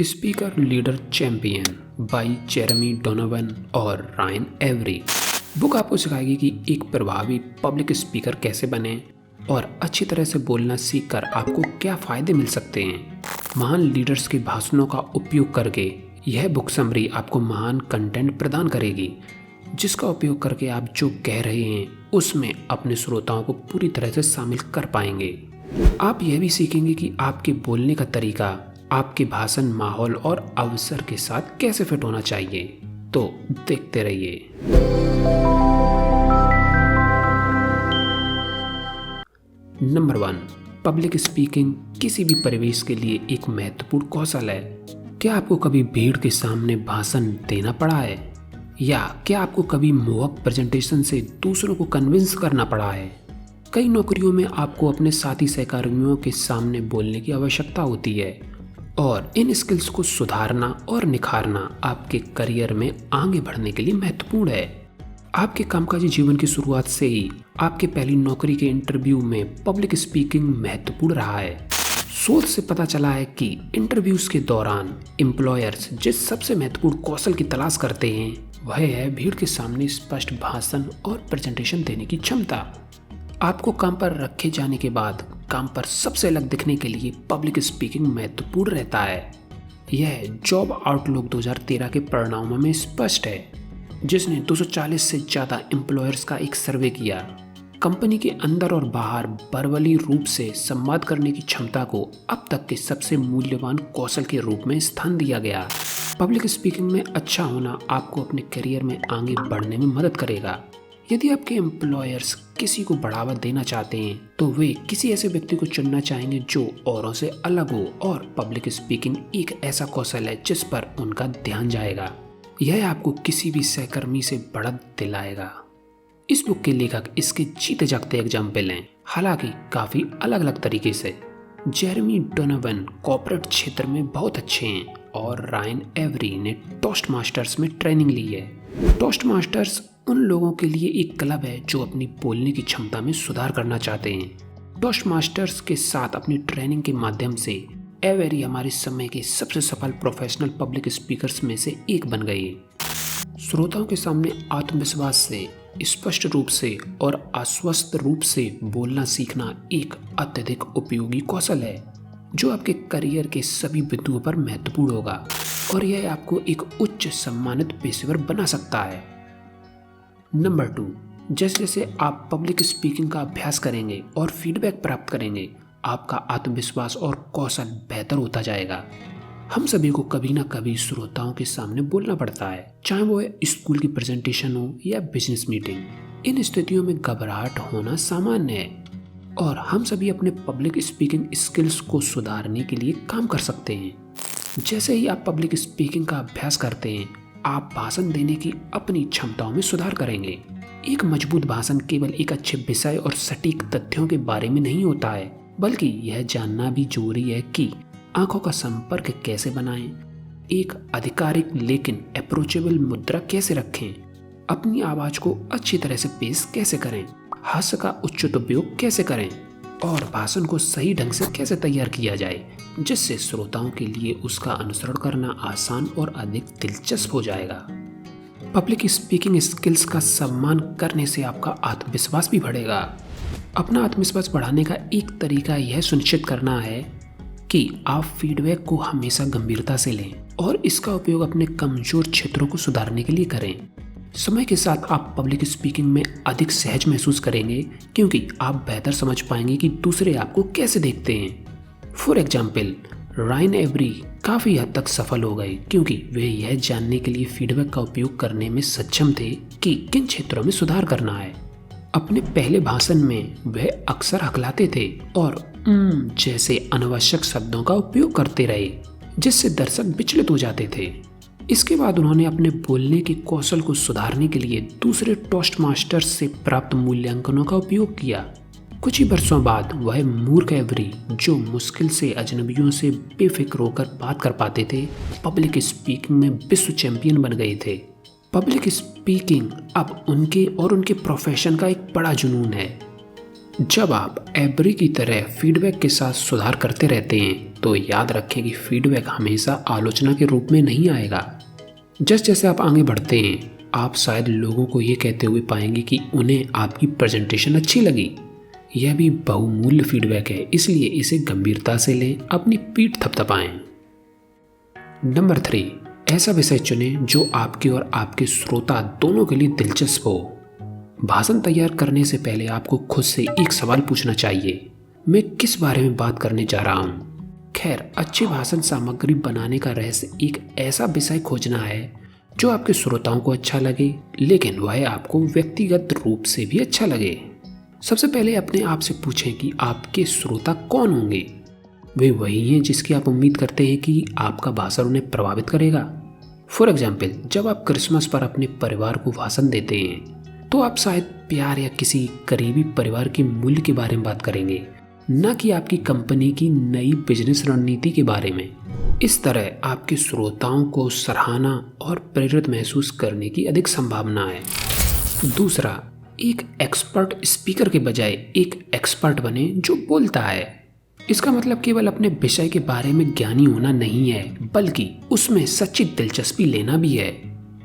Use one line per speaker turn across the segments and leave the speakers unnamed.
Speaker leader champion by Jeremy Donovan और Ryan Avery. Book आपको सिखाएगी कि एक प्रभावी पब्लिक स्पीकर कैसे बने और अच्छी तरह से बोलना सीखकर आपको क्या फ़ायदे मिल सकते हैं। महान लीडर्स के भाषणों का उपयोग करके यह बुक समरी आपको महान कंटेंट प्रदान करेगी, जिसका उपयोग करके आप जो कह रहे हैं उसमें अपने श्रोताओं को पूरी तरह से शामिल कर पाएंगे। आप यह भी सीखेंगे कि आपके बोलने का तरीका आपके भाषण, माहौल और अवसर के साथ कैसे फिट होना चाहिए। तो देखते रहिए। नंबर 1, पब्लिक स्पीकिंग किसी भी परिवेश के लिए एक महत्वपूर्ण कौशल है। क्या आपको कभी भीड़ के सामने भाषण देना पड़ा है, या क्या आपको कभी मोहक प्रेजेंटेशन से दूसरों को कन्विंस करना पड़ा है? कई नौकरियों में आपको अपने साथी सहकर्मियों के सामने बोलने की आवश्यकता होती है, और इन स्किल्स को सुधारना और निखारना आपके करियर में आगे बढ़ने के लिए महत्वपूर्ण है। आपके कामकाजी जीवन की शुरुआत से ही आपके पहली नौकरी के इंटरव्यू में पब्लिक स्पीकिंग महत्वपूर्ण रहा है। शोध से पता चला है कि इंटरव्यूज के दौरान एम्प्लॉयर्स जिस सबसे महत्वपूर्ण कौशल की तलाश करते हैं वह है भीड़ के सामने स्पष्ट भाषण और प्रेजेंटेशन देने की क्षमता। आपको काम पर रखे जाने के बाद काम पर सबसे अलग दिखने के लिए पब्लिक स्पीकिंग महत्वपूर्ण रहता है। यह जॉब आउटलुक 2013 के परिणामों में स्पष्ट है, जिसने 240 से ज़्यादा एम्प्लॉयर्स का एक सर्वे किया। कंपनी के अंदर और बाहर वर्बली रूप से संवाद करने की क्षमता को अब तक के सबसे मूल्यवान कौशल के रूप में स्थान दिया गया। पब्लिक स्पीकिंग में अच्छा होना आपको अपने करियर में आगे बढ़ने में मदद करेगा। यदि आपके एम्प्लॉयर्स किसी को बढ़ावा देना चाहते हैं तो वे किसी ऐसे व्यक्ति को चुनना चाहेंगे जो औरों से अलग हो, और पब्लिक स्पीकिंग एक ऐसा कौशल है जिस पर उनका ध्यान जाएगा। यह आपको किसी भी सहकर्मी से बढ़त दिलाएगा। इस बुक के लेखक इसके जीते जागते एग्जाम्पल हैं, हालांकि काफी अलग अलग तरीके से। जेरेमी डोनोवन कॉर्पोरेट क्षेत्र में बहुत अच्छे हैं और रायन एवरी ने टोस्ट मास्टर्स में ट्रेनिंग ली है। टोस्ट मास्टर्स उन लोगों के लिए एक क्लब है जो अपनी बोलने की क्षमता में सुधार करना चाहते हैं। टोस्ट मास्टर्स के साथ अपनी ट्रेनिंग के माध्यम से एवरी हमारे समय के सबसे सफल प्रोफेशनल पब्लिक स्पीकर्स में से एक बन गए। श्रोताओं के सामने आत्मविश्वास से, स्पष्ट रूप से और आश्वस्त रूप से बोलना सीखना एक अत्यधिक उपयोगी कौशल है जो आपके करियर के सभी बिंदुओं पर महत्वपूर्ण होगा, और यह आपको एक उच्च सम्मानित पेशेवर बना सकता है। नंबर 2, जैसे जैसे आप पब्लिक स्पीकिंग का अभ्यास करेंगे और फीडबैक प्राप्त करेंगे, आपका आत्मविश्वास और कौशल बेहतर होता जाएगा। हम सभी को कभी ना कभी श्रोताओं के सामने बोलना पड़ता है, चाहे वो स्कूल की प्रेजेंटेशन हो या बिजनेस मीटिंग। इन स्थितियों में घबराहट होना सामान्य है, और हम सभी अपने पब्लिक स्पीकिंग स्किल्स को सुधारने के लिए काम कर सकते हैं। जैसे ही आप पब्लिक स्पीकिंग का अभ्यास करते हैं, आप भाषण देने की अपनी क्षमताओं में सुधार करेंगे। एक मजबूत भाषण केवल एक अच्छे विषय और सटीक तथ्यों के बारे में नहीं होता है, बल्कि यह जानना भी जरूरी है कि आंखों का संपर्क कैसे बनाएं, एक आधिकारिक लेकिन अप्रोचेबल मुद्रा कैसे रखें, अपनी आवाज को अच्छी तरह से पेश कैसे करें, हास्य का उचित उपयोग कैसे करें, और भाषण को सही ढंग से कैसे तैयार किया जाए जिससे श्रोताओं के लिए उसका अनुसरण करना आसान और अधिक दिलचस्प हो जाएगा। पब्लिक स्पीकिंग स्किल्स का सम्मान करने से आपका आत्मविश्वास भी बढ़ेगा। अपना आत्मविश्वास बढ़ाने का एक तरीका यह सुनिश्चित करना है कि आप फीडबैक को हमेशा गंभीरता से लें और इसका उपयोग अपने कमजोर क्षेत्रों को सुधारने के लिए करें। समय के साथ आप पब्लिक स्पीकिंग में अधिक सहज महसूस करेंगे, क्योंकि आप बेहतर समझ पाएंगे कि दूसरे आपको कैसे देखते हैं। फॉर एग्जाम्पल, रायन एवरी काफ़ी हद तक सफल हो गए क्योंकि वे यह जानने के लिए फीडबैक का उपयोग करने में सक्षम थे कि किन क्षेत्रों में सुधार करना है। अपने पहले भाषण में वह अक्सर हकलाते थे और जैसे अनावश्यक शब्दों का उपयोग करते रहे, जिससे दर्शक विचलित हो जाते थे। इसके बाद उन्होंने अपने बोलने के कौशल को सुधारने के लिए दूसरे टोस्ट मास्टर्स से प्राप्त मूल्यांकनों का उपयोग किया। कुछ ही वर्षों बाद वह मूर्ख एवरी, जो मुश्किल से अजनबियों से बेफिक्र होकर बात कर पाते थे, पब्लिक स्पीकिंग में विश्व चैंपियन बन गए थे। पब्लिक स्पीकिंग अब उनके और उनके प्रोफेशन का एक बड़ा जुनून है। जब आप एवरी की तरह फीडबैक के साथ सुधार करते रहते हैं तो याद रखें कि फीडबैक हमेशा आलोचना के रूप में नहीं आएगा। जैसे जैसे आप आगे बढ़ते हैं आप शायद लोगों को ये कहते हुए पाएंगे कि उन्हें आपकी प्रेजेंटेशन अच्छी लगी। यह भी बहुमूल्य फीडबैक है, इसलिए इसे गंभीरता से लें, अपनी पीठ थपथपाएं। नंबर 3, ऐसा विषय चुनें जो आपके और आपके श्रोता दोनों के लिए दिलचस्प हो। भाषण तैयार करने से पहले आपको खुद से एक सवाल पूछना चाहिए, मैं किस बारे में बात करने जा रहा हूँ। खैर, अच्छी भाषण सामग्री बनाने का रहस्य एक ऐसा विषय खोजना है जो आपके श्रोताओं को अच्छा लगे, लेकिन वह आपको व्यक्तिगत रूप से भी अच्छा लगे। सबसे पहले अपने आप से पूछें कि आपके श्रोता कौन होंगे। वे वही हैं जिसकी आप उम्मीद करते हैं कि आपका भाषण उन्हें प्रभावित करेगा। फॉर एग्जाम्पल, जब आप क्रिसमस पर अपने परिवार को भाषण देते हैं तो आप शायद प्यार या किसी करीबी परिवार के मूल्य के बारे में बात करेंगे, न कि आपकी कंपनी की नई बिजनेस रणनीति के बारे में। इस तरह आपके श्रोताओं को सराहना और प्रेरित महसूस करने की अधिक संभावना है। दूसरा, एक एक्सपर्ट स्पीकर के बजाय एक एक्सपर्ट बने जो बोलता है। इसका मतलब केवल अपने विषय के बारे में ज्ञानी होना नहीं है, बल्कि उसमें सच्ची दिलचस्पी लेना भी है।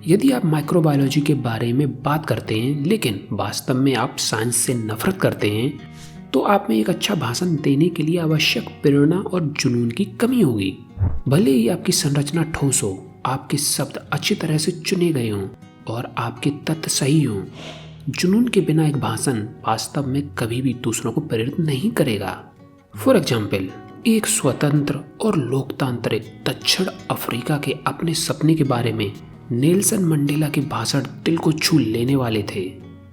यदि आप माइक्रोबायोलॉजी के बारे में बात करते हैं लेकिन वास्तव में आप साइंस से नफरत करते हैं तो आप में एक अच्छा भाषण देने के लिए आवश्यक प्रेरणा और जुनून की कमी होगी। भले ही आपकी संरचना ठोस हो, आपके शब्द अच्छी तरह से चुने गए हों और आपके तथ्य सही हों, जुनून के बिना एक भाषण वास्तव में कभी भी दूसरों को प्रेरित नहीं करेगा। फॉर एग्जाम्पल, एक स्वतंत्र और लोकतांत्रिक दक्षिण अफ्रीका के अपने सपने के बारे में नेल्सन मंडेला के भाषण दिल को छू लेने वाले थे,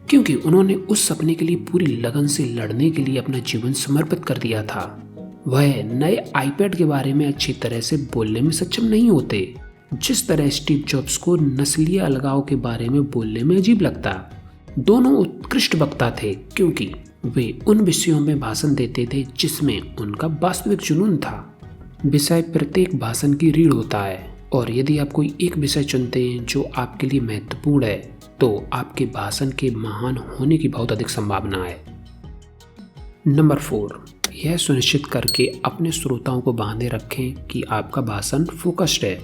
क्योंकि उन्होंने उस सपने के लिए पूरी लगन से लड़ने के लिए अपना जीवन समर्पित कर दिया था। वह नए आईपैड के बारे में अच्छी तरह से बोलने में सक्षम नहीं होते, जिस तरह स्टीव जॉब्स को नस्लीय अलगाव के बारे में बोलने में अजीब लगता। दोनों उत्कृष्ट वक्ता थे क्योंकि वे उन विषयों में भाषण देते थे जिसमें उनका वास्तविक जुनून था। विषय प्रत्येक भाषण की रीढ़ होता है, और यदि आप कोई एक विषय चुनते हैं जो आपके लिए महत्वपूर्ण है तो आपके भाषण के महान होने की बहुत अधिक संभावना है। नंबर 4, यह सुनिश्चित करके अपने श्रोताओं को बांधे रखें कि आपका भाषण फोकस्ड है।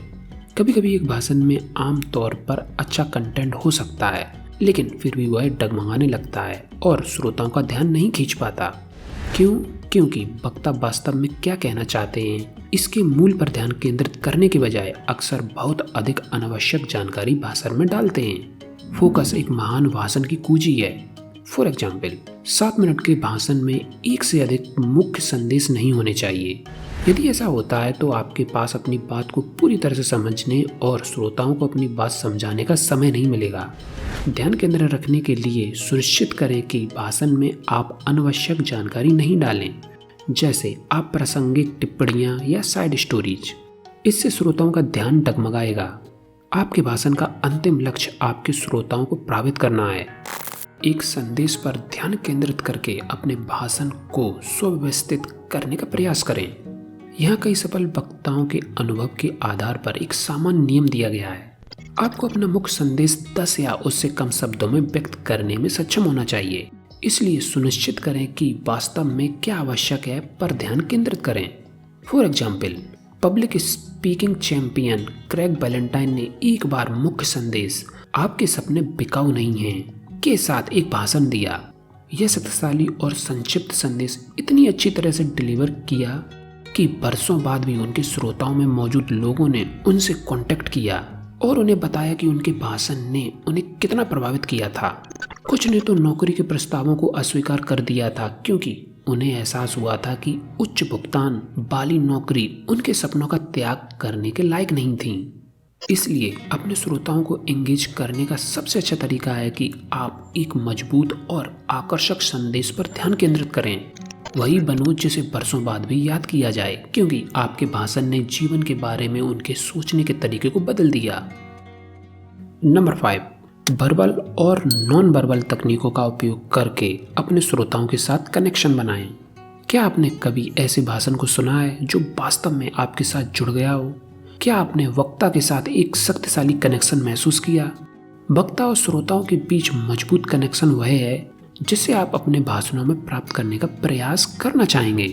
कभी कभी एक भाषण में आम तौर पर अच्छा कंटेंट हो सकता है, लेकिन फिर भी वह डगमगाने लगता है और श्रोताओं का ध्यान नहीं खींच पाता। क्यों? क्योंकि वक्ता वास्तव में क्या कहना चाहते हैं इसके मूल पर ध्यान केंद्रित करने के बजाय अक्सर बहुत अधिक अनावश्यक जानकारी भाषण में डालते हैं। फोकस एक महान भाषण की कुंजी है। फॉर एग्जाम्पल, 7 मिनट के भाषण में एक से अधिक मुख्य संदेश नहीं होने चाहिए। यदि ऐसा होता है तो आपके पास अपनी बात को पूरी तरह से समझने और श्रोताओं को अपनी बात समझाने का समय नहीं मिलेगा। ध्यान केंद्र रखने के लिए सुनिश्चित करें कि भाषण में आप अनावश्यक जानकारी नहीं डालें, जैसे अप्रासंगिक टिप्पणियां या साइड स्टोरीज। इससे श्रोताओं का ध्यान डगमगाएगा। आपके भाषण का अंतिम लक्ष्य आपके श्रोताओं को प्रभावित करना है। एक संदेश पर ध्यान केंद्रित करके अपने भाषण को सुव्यवस्थित करने का प्रयास करें। यहाँ कई सफल वक्ताओं के अनुभव के आधार पर एक सामान्य नियम दिया गया है। आपको अपना मुख्य संदेश 10 या उससे कम शब्दों में व्यक्त करने में सक्षम होना चाहिए। इसलिए सुनिश्चित करें कि वास्तव में क्या आवश्यक है पर ध्यान केंद्रित करें। For example, public speaking champion Craig Ballantine ने एक बार मुख्य संदेश आपके सपने बिकाऊ नहीं हैं के साथ एक भाषण दिया। यह शक्तिशाली और संक्षिप्त संदेश इतनी अच्छी तरह से डिलीवर किया कि बरसों बाद भी उनके श्रोताओं में मौजूद लोगों ने उनसे कांटेक्ट किया और उन्हें बताया कि उनके भाषण ने उन्हें कितना प्रभावित किया था। कुछ ने तो नौकरी के प्रस्तावों को अस्वीकार कर दिया था क्योंकि उन्हें एहसास हुआ था कि उच्च भुगतान वाली नौकरी उनके सपनों का त्याग करने के लायक नहीं थी। इसलिए अपने श्रोताओं को एंगेज करने का सबसे अच्छा तरीका है कि आप एक मजबूत और आकर्षक संदेश पर ध्यान केंद्रित करें। वही बनो जिसे बरसों बाद भी याद किया जाए, क्योंकि आपके भाषण ने जीवन के बारे में उनके सोचने के तरीके को बदल दिया। नंबर 5, वर्बल और नॉन वर्बल तकनीकों का उपयोग करके अपने श्रोताओं के साथ कनेक्शन बनाएं। क्या आपने कभी ऐसे भाषण को सुना है जो वास्तव में आपके साथ जुड़ गया हो? क्या आपने वक्ता के साथ एक शक्तिशाली कनेक्शन महसूस किया? वक्ता और श्रोताओं के बीच मजबूत कनेक्शन वह है जिसे आप अपने भाषणों में प्राप्त करने का प्रयास करना चाहेंगे।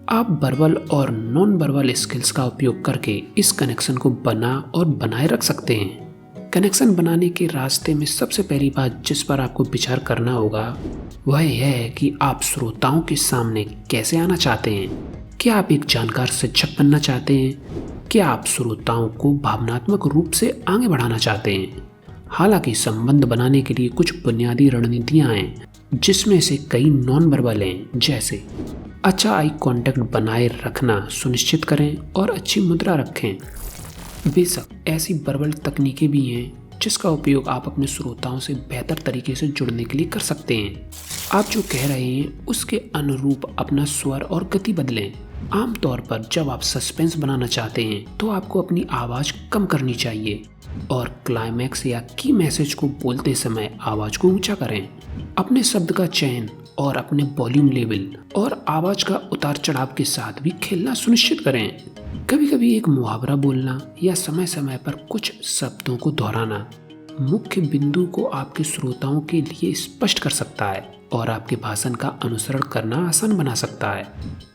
आप वर्बल और नॉन वर्बल स्किल्स का उपयोग करके इस कनेक्शन को बना और बनाए रख सकते हैं। कनेक्शन बनाने के रास्ते में सबसे पहली बात जिस पर आपको विचार करना होगा वह यह है कि आप श्रोताओं के सामने कैसे आना चाहते हैं। क्या आप एक जानकार शिक्षक बनना चाहते हैं? क्या आप श्रोताओं को भावनात्मक रूप से आगे बढ़ाना चाहते हैं? हालांकि संबंध बनाने के लिए कुछ बुनियादी रणनीतियां हैं, जिसमें से कई नॉन वर्बल हैं, जैसे अच्छा आई कांटेक्ट बनाए रखना सुनिश्चित करें और अच्छी मुद्रा रखें। बेशक ऐसी वर्बल तकनीकें भी हैं जिसका उपयोग आप अपने श्रोताओं से बेहतर तरीके से जुड़ने के लिए कर सकते हैं। आप जो कह रहे हैं उसके अनुरूप अपना स्वर और गति बदलें। आमतौर पर जब आप सस्पेंस बनाना चाहते हैं तो आपको अपनी आवाज़ कम करनी चाहिए और क्लाइमैक्स या की मैसेज को बोलते समय आवाज़ को ऊंचा करें। अपने शब्द का चयन और अपने वॉल्यूम लेवल और आवाज़ का उतार चढ़ाव के साथ भी खेलना सुनिश्चित करें। कभी कभी एक मुहावरा बोलना या समय समय पर कुछ शब्दों को दोहराना मुख्य बिंदु को आपके श्रोताओं के लिए स्पष्ट कर सकता है और आपके भाषण का अनुसरण करना आसान बना सकता है।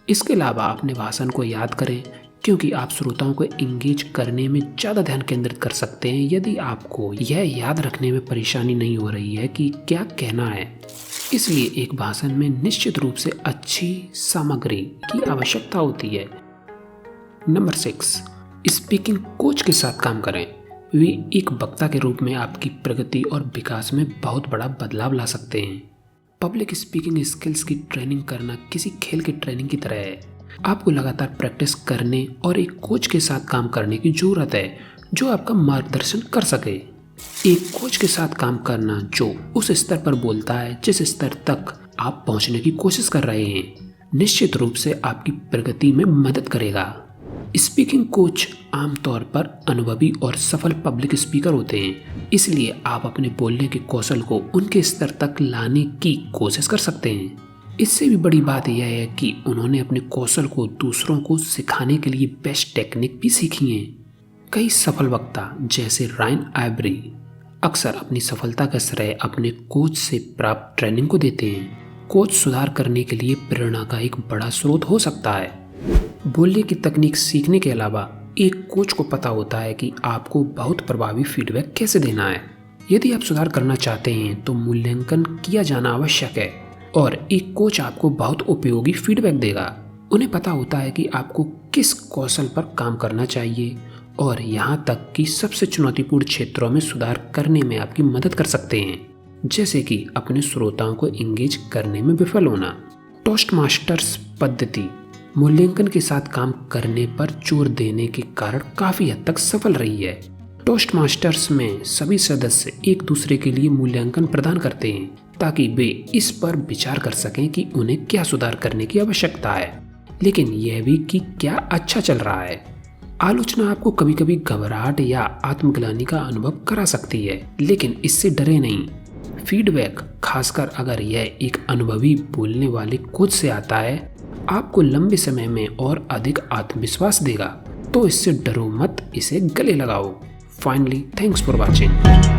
इसके अलावा अपने भाषण को याद करें, क्योंकि आप श्रोताओं को एंगेज करने में ज़्यादा ध्यान केंद्रित कर सकते हैं यदि आपको यह याद रखने में परेशानी नहीं हो रही है कि क्या कहना है। इसलिए एक भाषण में निश्चित रूप से अच्छी सामग्री की आवश्यकता होती है। नंबर 6, स्पीकिंग कोच के साथ काम करें। वे एक वक्ता के रूप में आपकी प्रगति और विकास में बहुत बड़ा बदलाव ला सकते हैं। पब्लिक स्पीकिंग स्किल्स की ट्रेनिंग करना किसी खेल की ट्रेनिंग की तरह है। आपको लगातार प्रैक्टिस करने और एक कोच के साथ काम करने की जरूरत है जो आपका मार्गदर्शन कर सके। एक कोच के साथ काम करना जो उस स्तर पर बोलता है जिस स्तर तक आप पहुंचने की कोशिश कर रहे हैं, निश्चित रूप से आपकी प्रगति में मदद करेगा। स्पीकिंग कोच आमतौर पर अनुभवी और सफल पब्लिक स्पीकर होते हैं, इसलिए आप अपने बोलने के कौशल को उनके स्तर तक लाने की कोशिश कर सकते हैं। इससे भी बड़ी बात यह है कि उन्होंने अपने कौशल को दूसरों को सिखाने के लिए बेस्ट टेक्निक भी सीखी हैं। कई सफल वक्ता जैसे रायन आइवरी अक्सर अपनी सफलता का श्रेय अपने कोच से प्राप्त ट्रेनिंग को देते हैं। कोच सुधार करने के लिए प्रेरणा का एक बड़ा स्रोत हो सकता है। बोलने की तकनीक सीखने के अलावा एक कोच को पता होता है कि आपको बहुत प्रभावी फीडबैक कैसे देना है। यदि आप सुधार करना चाहते हैं तो मूल्यांकन किया जाना आवश्यक है और एक कोच आपको बहुत उपयोगी फीडबैक देगा। उन्हें पता होता है कि आपको किस कौशल पर काम करना चाहिए और यहाँ तक कि सबसे चुनौतीपूर्ण क्षेत्रों में सुधार करने में आपकी मदद कर सकते हैं, जैसे कि अपने श्रोताओं को एंगेज करने में विफल होना। टोस्टमास्टर्स पद्धति मूल्यांकन के साथ काम करने पर जोर देने के कारण काफी हद तक सफल रही है। टोस्टमास्टर्स में सभी सदस्य एक दूसरे के लिए मूल्यांकन प्रदान करते हैं ताकि वे इस पर विचार कर सकें कि उन्हें क्या सुधार करने की आवश्यकता है, लेकिन यह भी कि क्या अच्छा चल रहा है। आलोचना आपको कभी कभी घबराहट या आत्मग्लानि का अनुभव करा सकती है, लेकिन इससे डरे नहीं। फीडबैक, खासकर अगर यह एक अनुभवी बोलने वाले कोच से आता है, आपको लंबे समय में और अधिक आत्मविश्वास देगा। तो इससे डरो मत, इसे गले लगाओ। Finally, thanks for watching.